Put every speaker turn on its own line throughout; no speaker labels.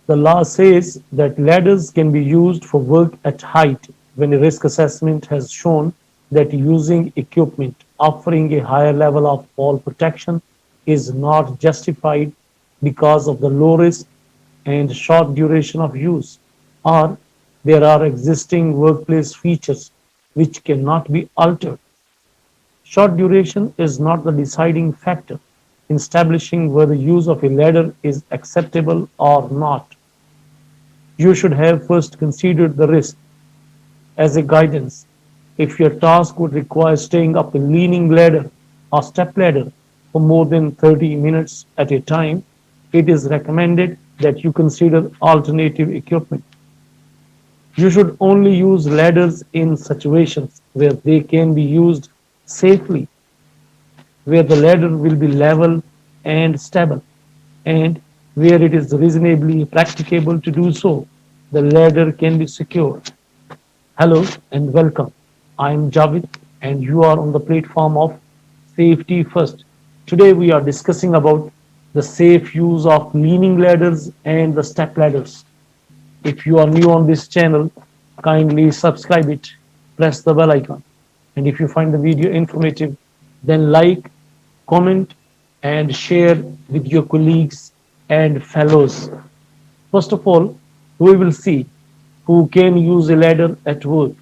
The law says that ladders can be used for work at height when a risk assessment has shown that using equipment offering a higher level of fall protection is not justified because of the low risk and short duration of use, or there are existing workplace features which cannot be altered. Short duration is not the deciding factor in establishing whether use of a ladder is acceptable or not. You should have first considered the risk as a guidance. If your task would require staying up a leaning ladder or step ladder for more than 30 minutes at a time, it is recommended that you consider alternative equipment. You should only use ladders in situations where they can be used safely, where the ladder will be level and stable, and where it is reasonably practicable to do so. The ladder can be secured. Hello and welcome. I am Javed and you are on the platform of Safety First. Today we are discussing about the safe use of leaning ladders and the step ladders. If you are new on this channel, kindly subscribe it, press the bell icon. And if you find the video informative, then like, comment, and share with your colleagues and fellows. First of all, we will see who can use a ladder at work.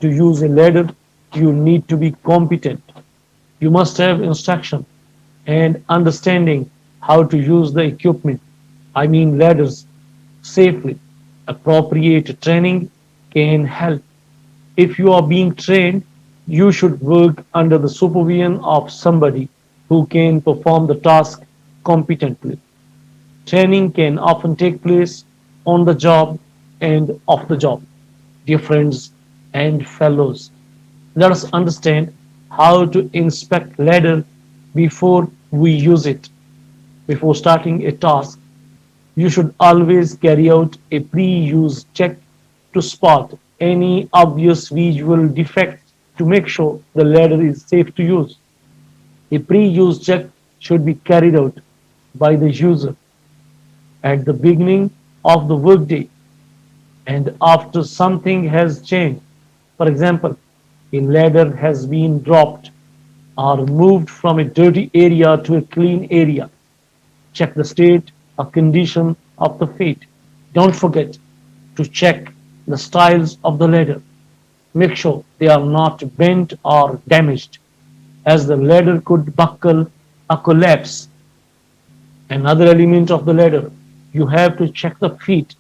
To use a ladder, you need to be competent. You must have instruction and understanding how to use the equipment, I mean ladders, safely. Appropriate training can help. If you are being trained, you should work under the supervision of somebody who can perform the task competently. Training can often take place on the job and off the job. Dear friends and fellows, let us understand how to inspect ladder before we use it. Before starting a task, you should always carry out a pre-use check to spot any obvious visual defects to make sure the ladder is safe to use. A pre-use check should be carried out by the user at the beginning of the workday and after something has changed. For example, a ladder has been dropped or moved from a dirty area to a clean area. Check the state or condition of the feet. Don't forget to check the styles of the ladder. Make sure they are not bent or damaged, as the ladder could buckle or collapse. Another element of the ladder, you have to check the feet.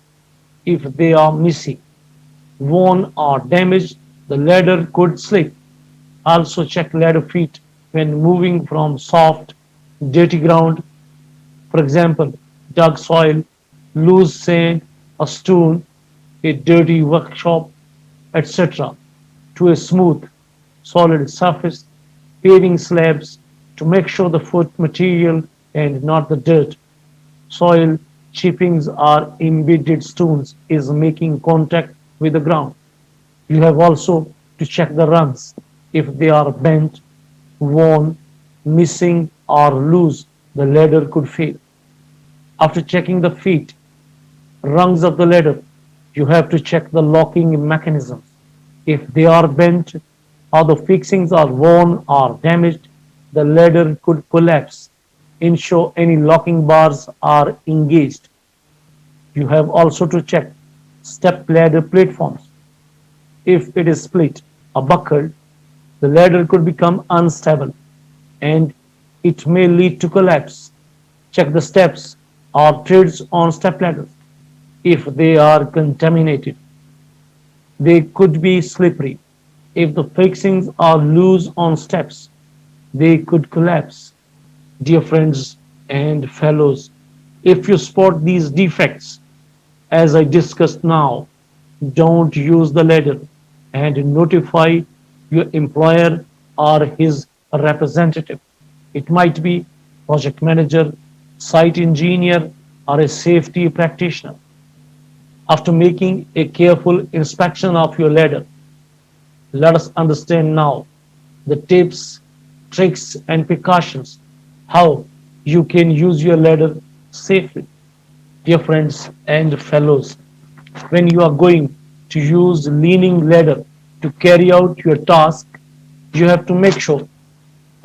If they are missing, worn, or damaged, the ladder could slip. Also check ladder feet when moving from soft, dirty ground, for example, dug soil, loose sand, a stone, a dirty workshop, etc., to a smooth, solid surface, paving slabs to make sure the foot material and not the dirt, soil, chippings or embedded stones is making contact with the ground. You have also to check the rungs. If they are bent, worn, missing, or loose, the ladder could fail. After checking the feet, rungs of the ladder, you have to check the locking mechanisms. If they are bent or the fixings are worn or damaged, the ladder could collapse. Ensure any locking bars are engaged. You have also to check step ladder platforms. If it is split or buckled, the ladder could become unstable and it may lead to collapse. Check the steps or treads on step ladders. If they are contaminated, they could be slippery. If the fixings are loose on steps, they could collapse. Dear friends and fellows, if you spot these defects, as I discussed now, don't use the ladder and notify your employer or his representative. It might be project manager, site engineer, or a safety practitioner. After making a careful inspection of your ladder, let us understand now the tips, tricks, and precautions how you can use your ladder safely. Dear friends and fellows, when you are going to use leaning ladder to carry out your task, you have to make sure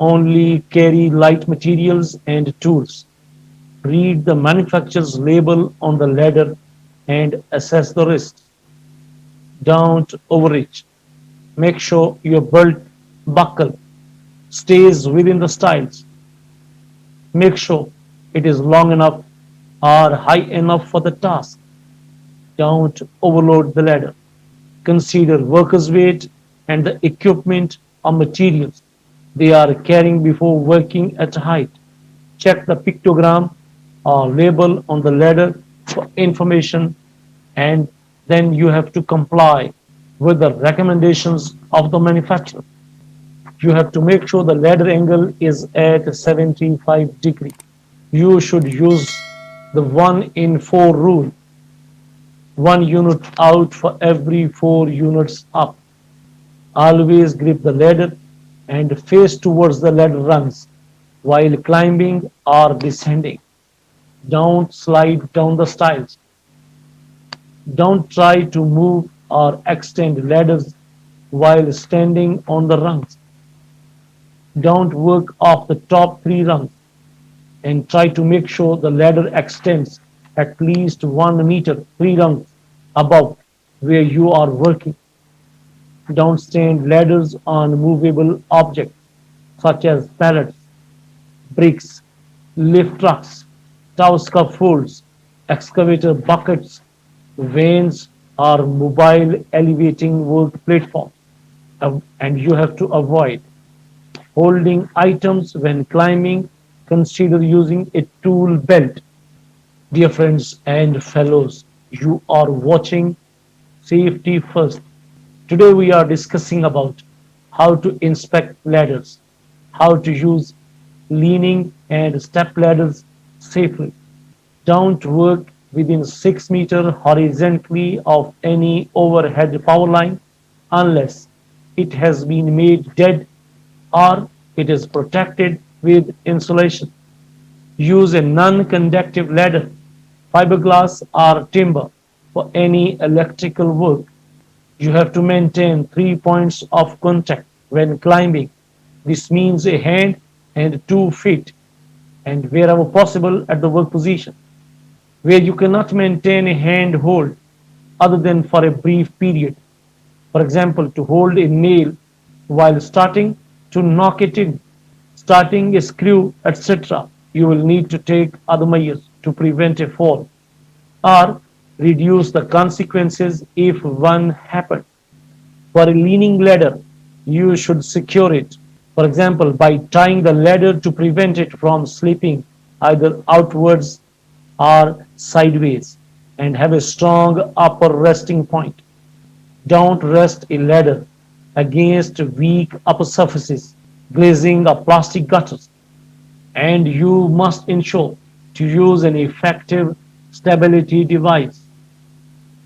only carry light materials and tools. Read the manufacturer's label on the ladder and assess the risks. Don't overreach. Make sure your belt buckle stays within the styles. Make sure it is long enough or high enough for the task. Don't overload the ladder. Consider workers' weight and the equipment or materials they are carrying before working at height. Check the pictogram or label on the ladder for information, and then you have to comply with the recommendations of the manufacturer. You have to make sure the ladder angle is at 75 degree. You should use the 1 in 4 rule, 1 unit out for every 4 units up. Always grip the ladder and face towards the ladder rungs while climbing or descending. Don't slide down the stiles. Don't try to move or extend ladders while standing on the rungs. Don't work off the top 3 rungs and try to make sure the ladder extends at least 1 meter 3 rungs above where you are working. Don't stand ladders on movable objects such as pallets, bricks, lift trucks, tow scaffolds, excavator buckets, vanes, or mobile elevating work platforms. And you have to avoid holding items when climbing. Consider using a tool belt. Dear friends and fellows, you are watching Safety First. Today we are discussing about how to inspect ladders, how to use leaning and step ladders safely. Don't work within 6 meters horizontally of any overhead power line unless it has been made dead or it is protected with insulation. Use a non-conductive ladder, fiberglass or timber for any electrical work. You have to maintain 3 points of contact when climbing. This means a hand and 2 feet, and wherever possible at the work position. Where you cannot maintain a hand hold other than for a brief period. For example, to hold a nail while starting to knock it in, starting a screw, etc. You will need to take other measures to prevent a fall or reduce the consequences if one happens. For a leaning ladder, you should secure it, for example, by tying the ladder to prevent it from slipping either outwards or sideways, and have a strong upper resting point. Don't rest a ladder against weak upper surfaces, glazing or plastic gutters, and you must ensure to use an effective stability device.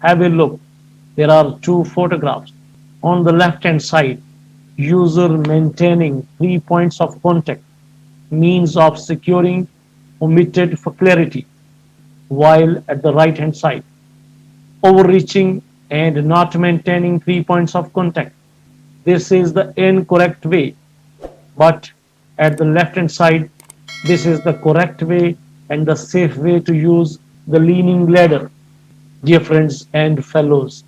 Have a look. There are 2 photographs. On the left hand side, user maintaining 3 points of contact, means of securing omitted for clarity, while at the right hand side, overreaching and not maintaining 3 points of contact. This is the incorrect way, but at the left hand side, this is the correct way and the safe way to use the leaning ladder. Dear friends and fellows,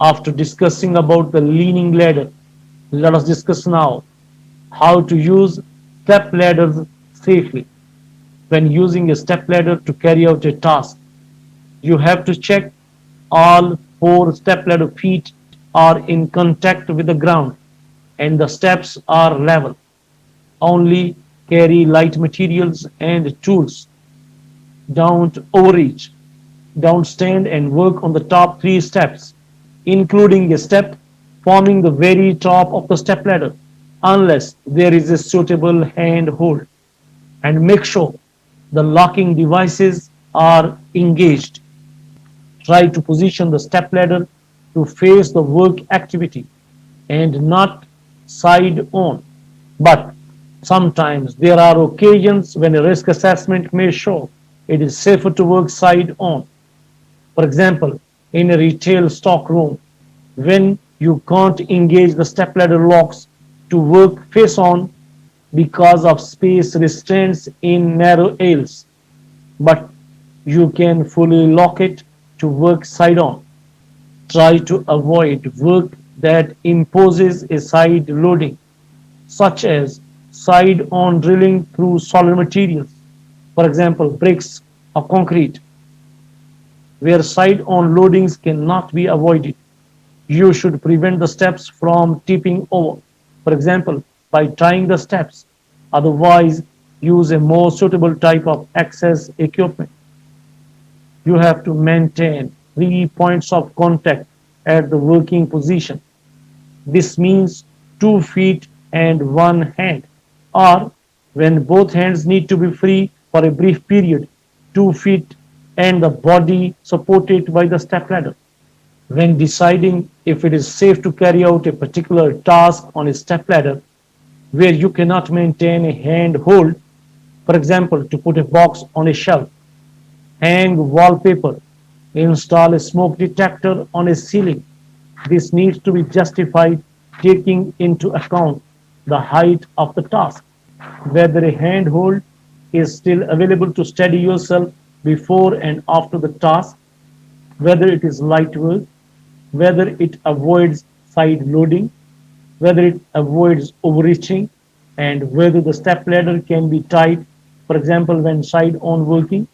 after discussing about the leaning ladder, let us discuss now how to use step ladders safely. When using a step ladder to carry out a task, you have to check all 4 step ladder feet are in contact with the ground and the steps are level. Only carry light materials and tools. Don't overreach. Don't stand and work on the top 3 steps, including a step forming the very top of the step ladder, unless there is a suitable hand hold. And make sure the locking devices are engaged. Try to position the step ladder to face the work activity and not side on. But sometimes there are occasions when a risk assessment may show it is safer to work side on. For example, in a retail stock room, when you can't engage the stepladder locks to work face on because of space restraints in narrow aisles, but you can fully lock it to work side on. Try to avoid work that imposes a side loading, such as side on drilling through solid materials, for example, bricks or concrete, where side on loadings cannot be avoided. You should prevent the steps from tipping over, for example, by tying the steps. Otherwise, use a more suitable type of access equipment. You have to maintain 3 points of contact at the working position. This means 2 feet and one hand, or when both hands need to be free for a brief period, 2 feet and the body supported by the stepladder. When deciding if it is safe to carry out a particular task on a stepladder where you cannot maintain a hand hold, for example, to put a box on a shelf, hang wallpaper, install a smoke detector on a ceiling. This needs to be justified taking into account the height of the task, whether a handhold is still available to steady yourself before and after the task, whether it is lightweight, whether it avoids side loading, whether it avoids overreaching, and whether the step ladder can be tied, for example, when side on working.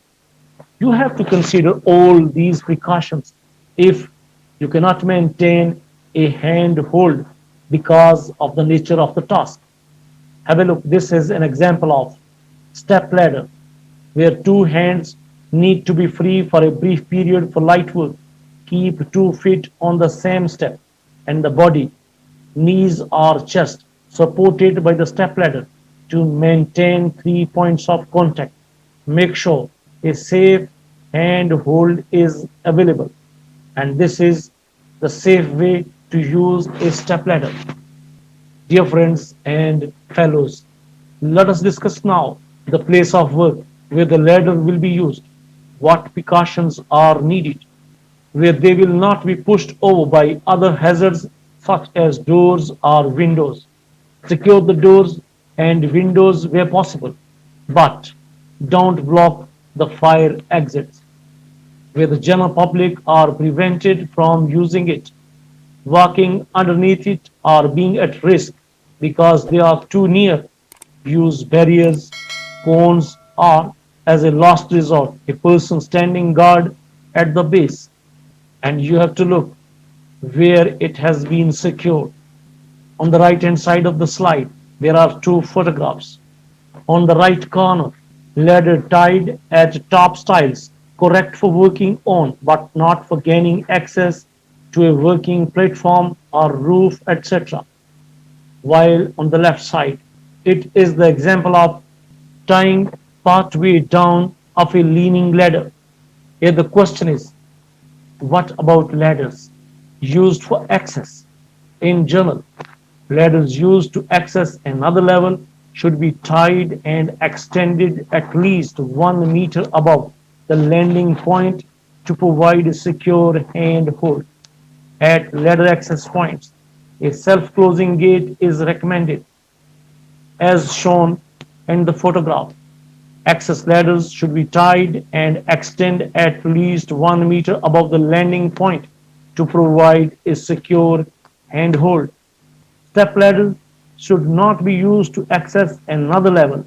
You have to consider all these precautions if you cannot maintain a hand hold because of the nature of the task. Have a look. This is an example of step ladder where two hands need to be free for a brief period for light work. Keep 2 feet on the same step and the body, knees or chest supported by the step ladder to maintain 3 points of contact. Make sure a safe hand hold is available, and this is the safe way to use a step ladder. Dear friends and fellows, let us discuss now the place of work where the ladder will be used, what precautions are needed, where they will not be pushed over by other hazards such as doors or windows. Secure the doors and windows where possible, but don't block the fire exits where the general public are prevented from using it, walking underneath it, or being at risk because they are too near. Use barriers, cones, or as a last resort, a person standing guard at the base. And you have to look where it has been secured. On the right hand side of the slide, there are two photographs. On the right corner, ladder tied at top stiles, correct for working on but not for gaining access to a working platform or roof, etc. While on the left side, it is the example of tying partway down of a leaning ladder. Here the question is, what about ladders used for access? In general, ladders used to access another level should be tied and extended at least 1 meter above the landing point to provide a secure handhold. At ladder access points, a self-closing gate is recommended, as shown in the photograph. Access ladders should be tied and extend at least 1 meter above the landing point to provide a secure handhold. Step ladders should not be used to access another level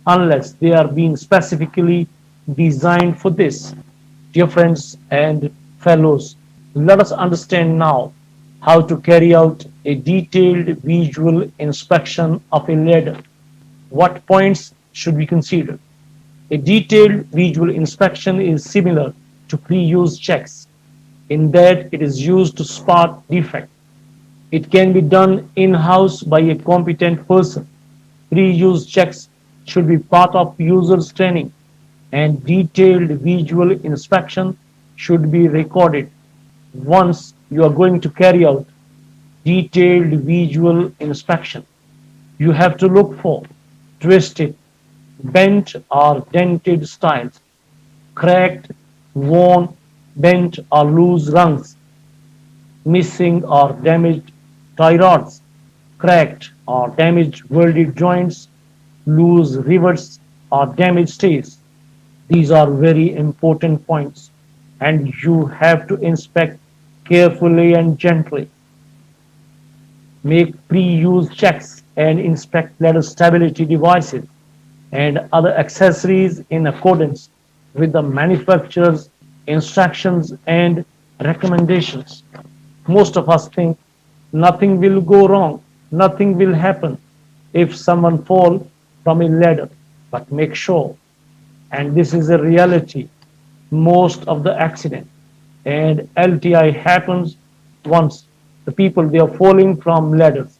unless they are being specifically designed for this. Dear friends and fellows, let us understand now how to carry out a detailed visual inspection of a ladder. What points should be considered? A detailed visual inspection is similar to pre-use checks in that it is used to spot defects. It can be done in-house by a competent person. Pre-use checks should be part of users' training, and detailed visual inspection should be recorded. Once you are going to carry out detailed visual inspection, you have to look for twisted, bent or dented styles. cracked, worn, bent or loose rungs, missing or damaged tie rods, cracked or damaged welded joints, loose rivets or damaged stays. These are very important points, and you have to inspect carefully and gently. Make pre-use checks and inspect ladder stability devices and other accessories in accordance with the manufacturer's instructions and recommendations. Most of us think nothing will go wrong, nothing will happen if someone fall from a ladder. But make sure, and this is a reality, most of the accident and LTI happens once the people they are falling from ladders.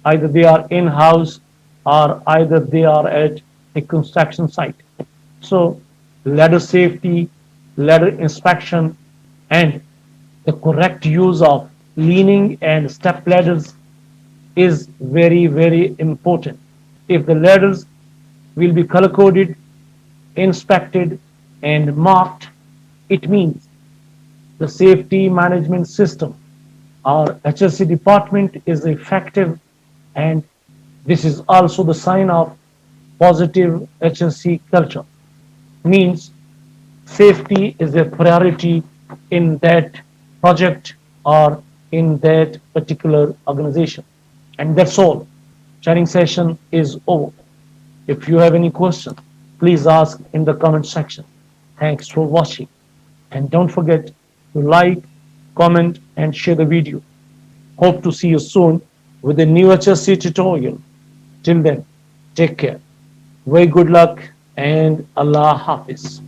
Either they are in house or either they are at a construction site. So ladder safety, ladder inspection, and the correct use of leaning and step ladders is very, very important. If the ladders will be color coded, inspected, and marked, it means the safety management system, our HSC department, is effective, and this is also the sign of positive HSC culture. Means safety is a priority in that project or in that particular organization. And that's all. Sharing session is over. If you have any question, please ask in the comment section. Thanks for watching. And don't forget to like, comment, and share the video. Hope to see you soon with a new HSC tutorial. Till then, take care. Very good luck and Allah Hafiz.